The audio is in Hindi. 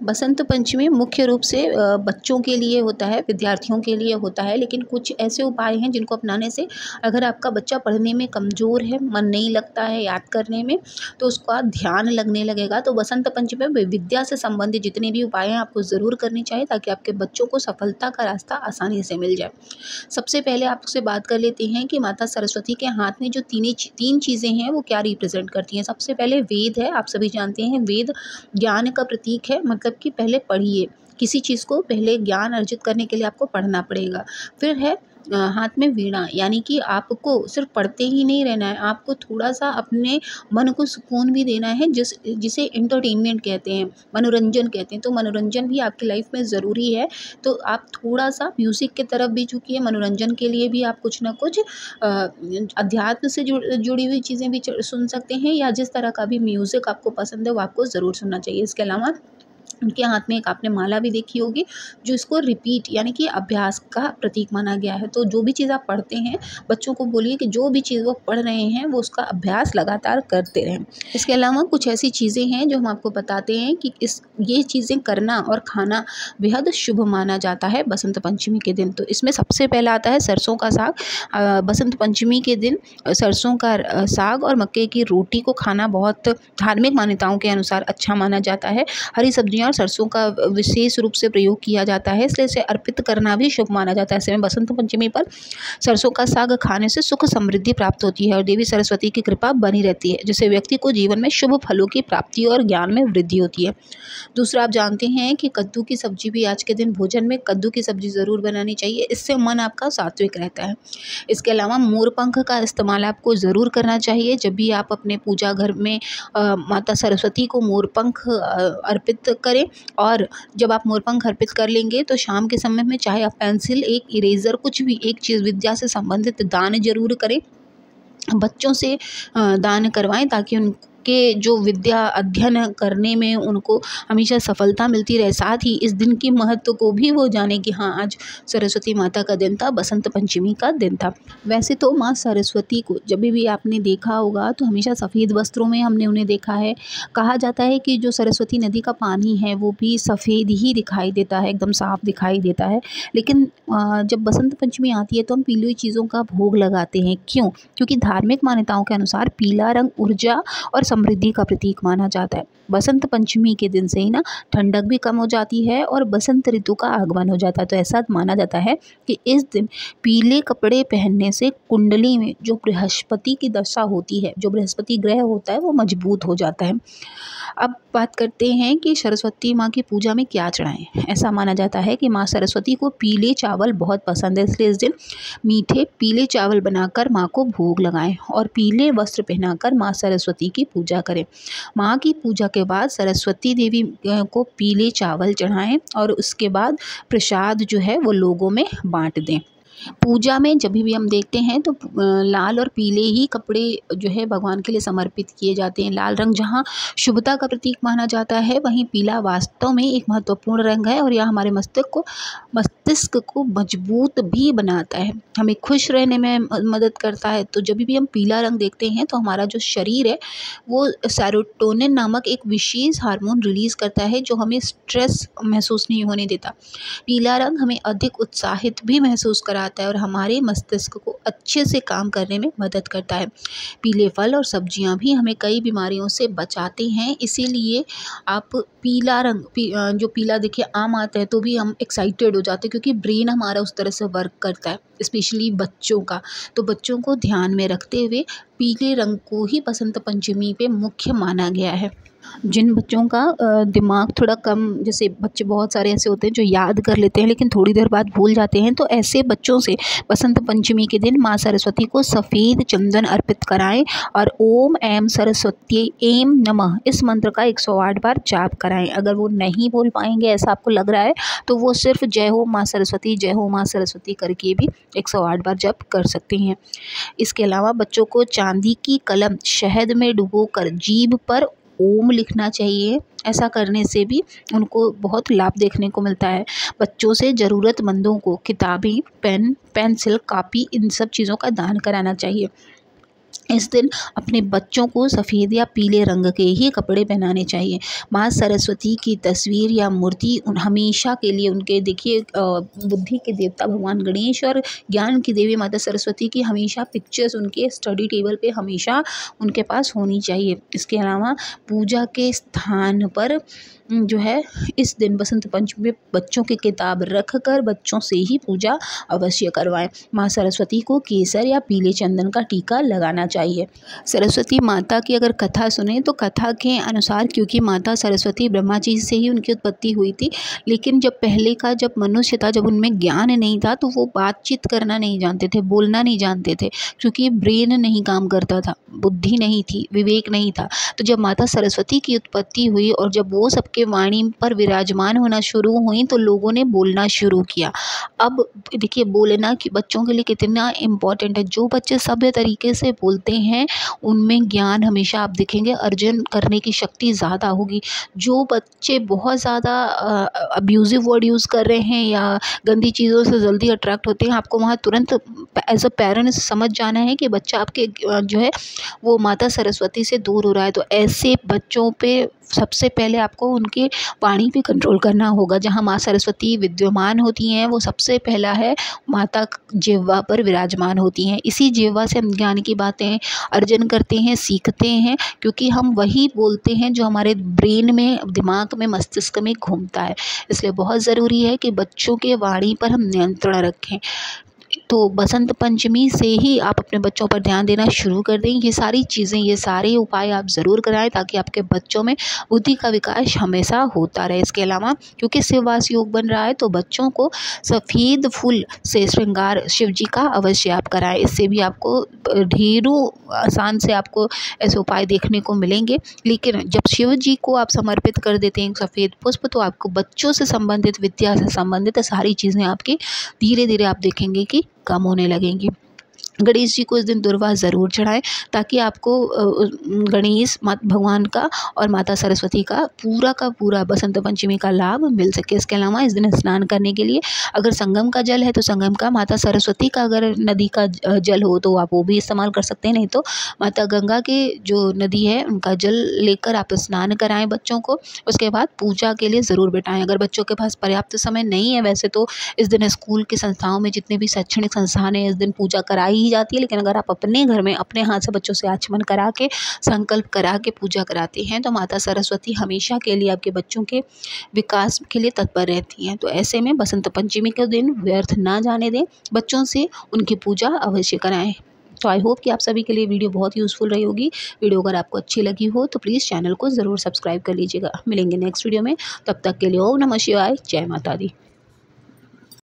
बसंत पंचमी मुख्य रूप से बच्चों के लिए होता है, विद्यार्थियों के लिए होता है, लेकिन कुछ ऐसे उपाय हैं जिनको अपनाने से अगर आपका बच्चा पढ़ने में कमज़ोर है, मन नहीं लगता है याद करने में, तो उसका ध्यान लगने लगेगा। तो बसंत पंचमी में विद्या से संबंधित जितने भी उपाय हैं आपको ज़रूर करने चाहिए, ताकि आपके बच्चों को सफलता का रास्ता आसानी से मिल जाए। सबसे पहले आपसे बात कर लेते हैं कि माता सरस्वती के हाथ में जो तीन चीज़ें हैं वो क्या रिप्रेजेंट करती हैं। सबसे पहले वेद है, आप सभी जानते हैं वेद ज्ञान का प्रतीक है, मतलब कि पहले पढ़िए, किसी चीज़ को पहले ज्ञान अर्जित करने के लिए आपको पढ़ना पड़ेगा। फिर है हाथ में वीणा, यानी कि आपको सिर्फ पढ़ते ही नहीं रहना है, आपको थोड़ा-सा अपने मन को सुकून भी देना है, जिसे एंटरटेनमेंट कहते हैं, मनोरंजन कहते हैं। तो मनोरंजन भी आपकी लाइफ में ज़रूरी है, तो आप थोड़ा-सा म्यूज़िक की तरफ भी झुकिए, मनोरंजन के लिए भी आप कुछ ना कुछ अध्यात्म से जुड़ी हुई चीज़ें भी सुन सकते हैं, या जिस तरह का भी म्यूज़िक आपको पसंद है वो आपको ज़रूर सुनना चाहिए। इसके अलावा उनके हाथ में एक आपने माला भी देखी होगी, जो इसको रिपीट यानी कि अभ्यास का प्रतीक माना गया है। तो जो भी चीज़ आप पढ़ते हैं, बच्चों को बोलिए कि जो भी चीज़ वो पढ़ रहे हैं वो उसका अभ्यास लगातार करते रहें। इसके अलावा कुछ ऐसी चीज़ें हैं जो हम आपको बताते हैं कि ये चीज़ें करना और खाना बेहद शुभ माना जाता है बसंत पंचमी के दिन। तो इसमें सबसे पहला आता है सरसों का साग। बसंत पंचमी के दिन सरसों का साग और मक्के की रोटी को खाना बहुत धार्मिक मान्यताओं के अनुसार अच्छा माना जाता है। हरी सब्जियां और सरसों का विशेष रूप से प्रयोग किया जाता है, इसलिए इसे अर्पित करना भी शुभ माना जाता है। ऐसे में बसंत पंचमी पर सरसों का साग खाने से सुख समृद्धि प्राप्त होती है और देवी सरस्वती की कृपा बनी रहती है, जिससे व्यक्ति को जीवन में शुभ फलों की प्राप्ति और ज्ञान में वृद्धि होती है। दूसरा, आप जानते हैं कि कद्दू की सब्जी भी आज के दिन भोजन में कद्दू की सब्जी ज़रूर बनानी चाहिए, इससे मन आपका सात्विक रहता है। इसके अलावा मोरपंख का इस्तेमाल आपको ज़रूर करना चाहिए। जब भी आप अपने पूजा घर में माता सरस्वती को मोरपंख अर्पित करें, और जब आप मोरपंख अर्पित कर लेंगे तो शाम के समय में चाहे आप पेंसिल, एक इरेज़र, कुछ भी एक चीज़ विद्या से संबंधित दान ज़रूर करें। बच्चों से दान करवाएं, ताकि उनके जो विद्या अध्ययन करने में उनको हमेशा सफलता मिलती रहे। साथ ही इस दिन की महत्व को भी वो जाने कि हाँ, आज सरस्वती माता का दिन था, बसंत पंचमी का दिन था। वैसे तो माँ सरस्वती को जब भी आपने देखा होगा तो हमेशा सफ़ेद वस्त्रों में हमने उन्हें देखा है। कहा जाता है कि जो सरस्वती नदी का पानी है वो भी सफ़ेद ही दिखाई देता है, एकदम साफ दिखाई देता है। लेकिन जब बसंत पंचमी आती है तो हम पीली हुई चीज़ों का भोग लगाते हैं। क्यों? क्योंकि धार्मिक मान्यताओं के अनुसार पीला रंग ऊर्जा और समृद्धि का प्रतीक माना जाता है। बसंत पंचमी के दिन से ही ना ठंडक भी कम हो जाती है और बसंत ऋतु का आगमन हो जाता है। तो ऐसा माना जाता है कि इस दिन पीले कपड़े पहनने से कुंडली में जो बृहस्पति की दशा होती है, जो बृहस्पति ग्रह होता है, वो मजबूत हो जाता है। अब बात करते हैं कि सरस्वती माँ की पूजा में क्या चढ़ाएं। ऐसा माना जाता है कि माँ सरस्वती को पीले चावल बहुत पसंद है, इसलिए इस दिन मीठे पीले चावल बनाकर माँ को भोग लगाएं और पीले वस्त्र पहनाकर माँ सरस्वती की पूजा करें। माँ की पूजा के बाद सरस्वती देवी को पीले चावल चढ़ाएं और उसके बाद प्रसाद जो है वो लोगों में बांट दें। पूजा में जब भी हम देखते हैं तो लाल और पीले ही कपड़े जो है भगवान के लिए समर्पित किए जाते हैं। लाल रंग जहाँ शुभता का प्रतीक माना जाता है, वहीं पीला वास्तव में एक महत्वपूर्ण रंग है और यह हमारे मस्तिष्क को मजबूत भी बनाता है, हमें खुश रहने में मदद करता है। तो जब भी हम पीला रंग देखते हैं तो हमारा जो शरीर है वो सेरोटोनिन नामक एक विशेष हार्मोन रिलीज़ करता है, जो हमें स्ट्रेस महसूस नहीं होने देता। पीला रंग हमें अधिक उत्साहित भी महसूस कराता है और हमारे मस्तिष्क को अच्छे से काम करने में मदद करता है। पीले फल और सब्जियां भी हमें कई बीमारियों से बचाते हैं, इसीलिए आप पीला रंग जो पीला देखिए आम आता है तो भी हम एक्साइटेड हो जाते हैं, क्योंकि ब्रेन हमारा उस तरह से वर्क करता है, स्पेशली बच्चों का। तो बच्चों को ध्यान में रखते हुए पीले रंग को ही बसंत पंचमी पे मुख्य माना गया है। जिन बच्चों का दिमाग थोड़ा कम, जैसे बच्चे बहुत सारे ऐसे होते हैं जो याद कर लेते हैं लेकिन थोड़ी देर बाद भूल जाते हैं, तो ऐसे बच्चों से बसंत पंचमी के दिन माँ सरस्वती को सफ़ेद चंदन अर्पित कराएं और ओम ऐं सरस्वती ऐं नमः इस मंत्र का 108 बार जाप कराएं। अगर वो नहीं बोल पाएंगे, ऐसा आपको लग रहा है, तो वो सिर्फ जय हो माँ सरस्वती, जय हो माँ सरस्वती करके भी 108 बार जाप कर सकते हैं। इसके अलावा बच्चों को चांदी की कलम शहद में डुबोकर जीभ पर ओम लिखना चाहिए। ऐसा करने से भी उनको बहुत लाभ देखने को मिलता है। बच्चों से ज़रूरतमंदों को किताबें, पेन, पेंसिल, कॉपी, इन सब चीज़ों का दान कराना चाहिए। इस दिन अपने बच्चों को सफ़ेद या पीले रंग के ही कपड़े पहनाने चाहिए। माँ सरस्वती की तस्वीर या मूर्ति हमेशा के लिए उनके देखिए बुद्धि के देवता भगवान गणेश और ज्ञान की देवी माता सरस्वती की हमेशा पिक्चर्स उनके स्टडी टेबल पे हमेशा उनके पास होनी चाहिए। इसके अलावा पूजा के स्थान पर जो है इस दिन बसंत पंचमी में बच्चों की किताब रख कर बच्चों से ही पूजा अवश्य करवाएं। माँ सरस्वती को केसर या पीले चंदन का टीका लगाना चाहिए। सरस्वती माता की अगर कथा सुने तो कथा के अनुसार, क्योंकि माता सरस्वती ब्रह्मा जी से ही उनकी उत्पत्ति हुई थी, लेकिन जब मनुष्य था, जब उनमें ज्ञान नहीं था तो वो बातचीत करना नहीं जानते थे, बोलना नहीं जानते थे, क्योंकि ब्रेन नहीं काम करता था, बुद्धि नहीं थी, विवेक नहीं था। तो जब माता सरस्वती की उत्पत्ति हुई और जब वो सबके वाणी पर विराजमान होना शुरू हुई तो लोगों ने बोलना शुरू किया। अब देखिए बोलना कि बच्चों के लिए कितना इम्पोर्टेंट है। जो बच्चे सभ्य तरीके से बोलते हैं उनमें ज्ञान हमेशा आप देखेंगे अर्जन करने की शक्ति ज़्यादा होगी। जो बच्चे बहुत ज़्यादा अब्यूज़िव वर्ड यूज़ कर रहे हैं या गंदी चीज़ों से जल्दी अट्रैक्ट होते हैं, आपको वहाँ तुरंत एज अ पेरेंट्स समझ जाना है कि बच्चा आपके जो है वो माता सरस्वती से दूर हो रहा है। तो ऐसे बच्चों पे सबसे पहले आपको उनके वाणी पे कंट्रोल करना होगा। जहाँ माँ सरस्वती विद्यमान होती हैं वो सबसे पहला है माता जिह्वा पर विराजमान होती हैं। इसी जिह्वा से हम ज्ञान की बातें अर्जन करते हैं, सीखते हैं, क्योंकि हम वही बोलते हैं जो हमारे ब्रेन में, दिमाग में, मस्तिष्क में घूमता है। इसलिए बहुत ज़रूरी है कि बच्चों के वाणी पर हम नियंत्रण रखें। तो बसंत पंचमी से ही आप अपने बच्चों पर ध्यान देना शुरू कर दें। ये सारी चीज़ें, ये सारे उपाय आप ज़रूर कराएं ताकि आपके बच्चों में बुद्धि का विकास हमेशा होता रहे। इसके अलावा क्योंकि शिववास योग बन रहा है तो बच्चों को सफ़ेद फूल से श्रृंगार शिव जी का अवश्य आप कराएं। इससे भी आपको ढेरों आसान से आपको ऐसे उपाय देखने को मिलेंगे। लेकिन जब शिव जी को आप समर्पित कर देते हैं सफ़ेद पुष्प, तो आपको बच्चों से संबंधित, विद्या से संबंधित सारी चीज़ें आपकी धीरे धीरे आप देखेंगे कि कम होने लगेंगी। गणेश जी को इस दिन दुर्वा ज़रूर चढ़ाएं ताकि आपको गणेश भगवान का और माता सरस्वती का पूरा बसंत पंचमी का लाभ मिल सके। इसके अलावा इस दिन स्नान करने के लिए अगर संगम का जल है तो संगम का, माता सरस्वती का अगर नदी का जल हो तो आप वो भी इस्तेमाल कर सकते हैं। नहीं तो माता गंगा के जो नदी है उनका जल लेकर आप स्नान कराएं बच्चों को। उसके बाद पूजा के लिए ज़रूर बिठाएं। अगर बच्चों के पास पर्याप्त समय नहीं है, वैसे तो इस दिन स्कूल की संस्थाओं में जितने भी शैक्षणिक संस्थान हैं इस दिन पूजा कराई ही जाती है, लेकिन अगर आप अपने घर में अपने हाथ से बच्चों से आचमन करा के, संकल्प करा के पूजा कराते हैं तो माता सरस्वती हमेशा के लिए आपके बच्चों के विकास के लिए तत्पर रहती हैं। तो ऐसे में बसंत पंचमी के दिन व्यर्थ ना जाने दें, बच्चों से उनकी पूजा अवश्य कराएं। तो आई होप कि आप सभी के लिए वीडियो बहुत यूज़फुल रही होगी। वीडियो अगर आपको अच्छी लगी हो तो प्लीज़ चैनल को ज़रूर सब्सक्राइब कर लीजिएगा। मिलेंगे नेक्स्ट वीडियो में, तब तक के लिए ओम नमः शिवाय, जय माता दी।